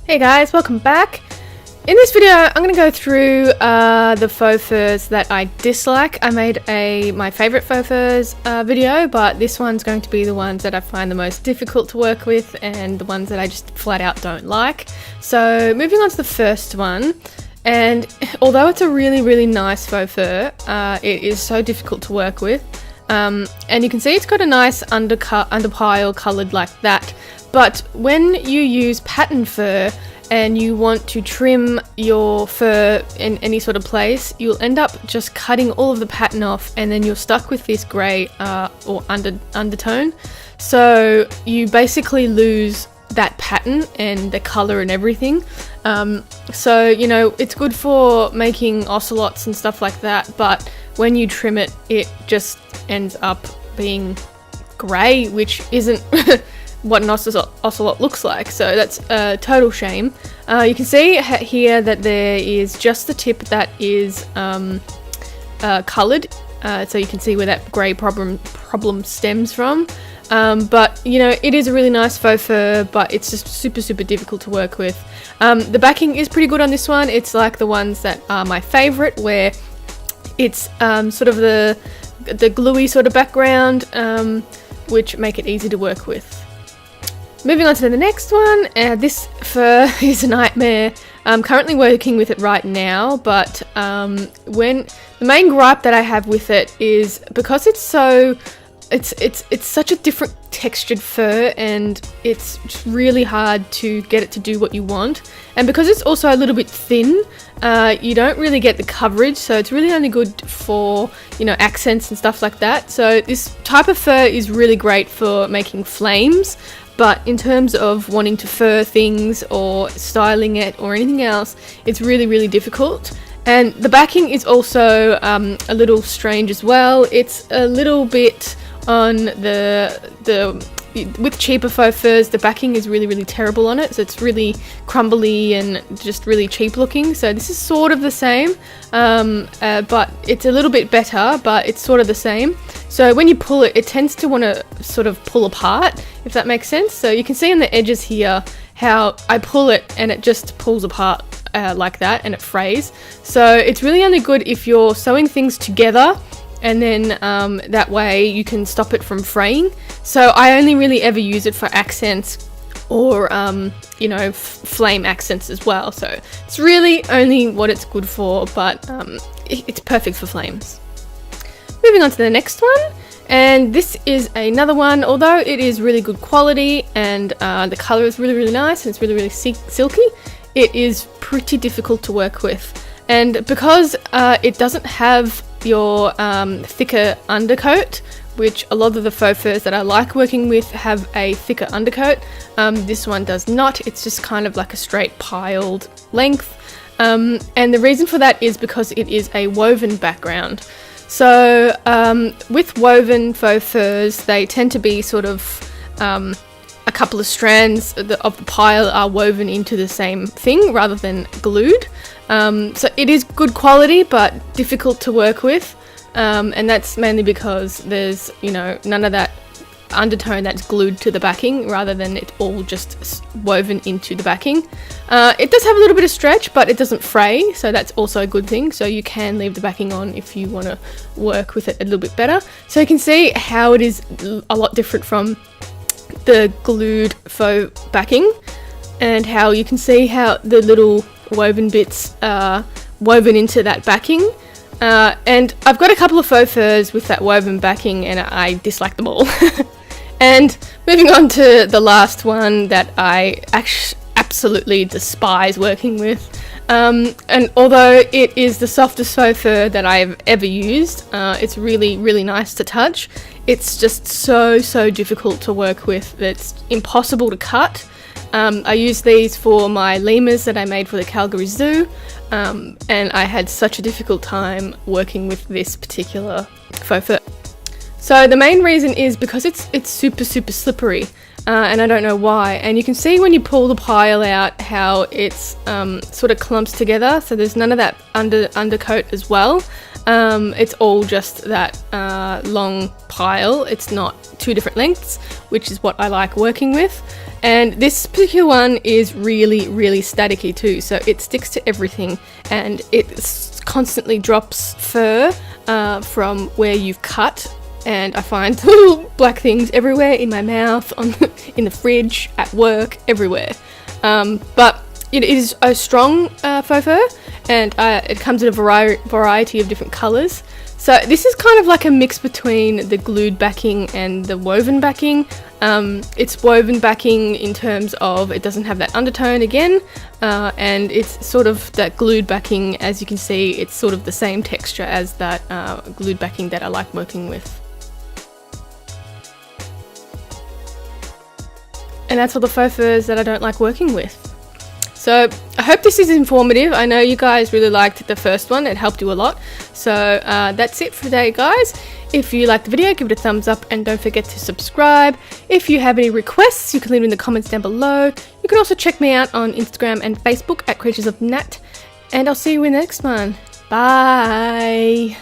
Hey guys, welcome back. In this video, I'm going to go through the faux furs that I dislike. I made my favourite faux furs video, but this one's going to be the ones that I find the most difficult to work with and the ones that I just flat out don't like. So moving on to the first one, and although it's a really nice faux fur, it is so difficult to work with. And you can see it's got a nice underpile coloured like that. But when you use pattern fur and you want to trim your fur in any sort of place, you'll end up just cutting all of the pattern off, and then you're stuck with this grey or undertone. So you basically lose that pattern and the colour and everything. So, you know, it's good for making ocelots and stuff like that, but when you trim it, it just ends up being grey, which isn't what an ocelot looks like, so that's a total shame. You can see here that there is just the tip that is coloured, so you can see where that grey problem stems from. But you know, it is a really nice faux fur, but it's just super difficult to work with. The backing is pretty good on this one. It's like the ones that are my favourite, where it's sort of the gluey sort of background, which make it easy to work with. Moving on to the next one, this fur is a nightmare. I'm currently working with it right now, but the main gripe that I have with it is because it's such a different textured fur, and it's just really hard to get it to do what you want. And because it's also a little bit thin, you don't really get the coverage, so it's really only good for, you know, accents and stuff like that. So this type of fur is really great for making flames, but in terms of wanting to fur things or styling it or anything else, it's really difficult. And the backing is also a little strange as well. It's a little bit on with cheaper faux furs, the backing is really terrible on it, so it's really crumbly and just really cheap looking. So this is sort of the same, but it's a little bit better, but it's sort of the same. So when you pull it, it tends to want to sort of pull apart, if that makes sense. So you can see on the edges here how I pull it and it just pulls apart like that, and it frays. So it's really only good if you're sewing things together, and then that way you can stop it from fraying. So I only really ever use it for accents or you know, flame accents as well. So it's really only what it's good for, but it's perfect for flames. Moving on to the next one, and this is another one. Although it is really good quality and the colour is really nice and it's really silky, it is pretty difficult to work with. And because it doesn't have your thicker undercoat, which a lot of the faux furs that I like working with have a thicker undercoat, this one does not. It's just kind of like a straight piled length, and the reason for that is because it is a woven background. So with woven faux furs, they tend to be sort of a couple of strands of the pile are woven into the same thing rather than glued. So it is good quality but difficult to work with, and that's mainly because there's, you know, none of that undertone that's glued to the backing, rather than it's all just woven into the backing. It does have a little bit of stretch, but it doesn't fray, so that's also a good thing. So you can leave the backing on if you want to work with it a little bit better. So you can see how it is a lot different from the glued faux backing, and how you can see how the little woven bits are woven into that backing. And I've got a couple of faux furs with that woven backing, and I dislike them all. And moving on to the last one that I absolutely despise working with, and although it is the softest faux fur that I've ever used, it's really nice to touch. It's just so difficult to work with. It's impossible to cut. I used these for my lemurs that I made for the Calgary Zoo, and I had such a difficult time working with this particular faux fur. So the main reason is because it's super slippery, and I don't know why. And you can see when you pull the pile out how it's sort of clumps together, so there's none of that undercoat as well. It's all just that long pile. It's not two different lengths, which is what I like working with. And this particular one is really, really staticky too, so it sticks to everything, and it constantly drops fur from where you've cut. And I find little black things everywhere, in my mouth, in the fridge, at work, everywhere. But it is a strong faux fur, and it comes in a variety of different colours. So this is kind of like a mix between the glued backing and the woven backing. It's woven backing in terms of it doesn't have that undertone again, and it's sort of that glued backing. As you can see, it's sort of the same texture as that glued backing that I like working with. And that's all the faux furs that I don't like working with. So I hope this is informative. I know you guys really liked the first one. It helped you a lot. So that's it for today, guys. If you liked the video, give it a thumbs up and don't forget to subscribe. If you have any requests, you can leave them in the comments down below. You can also check me out on Instagram and Facebook at Creatures of Nat. And I'll see you in the next one. Bye.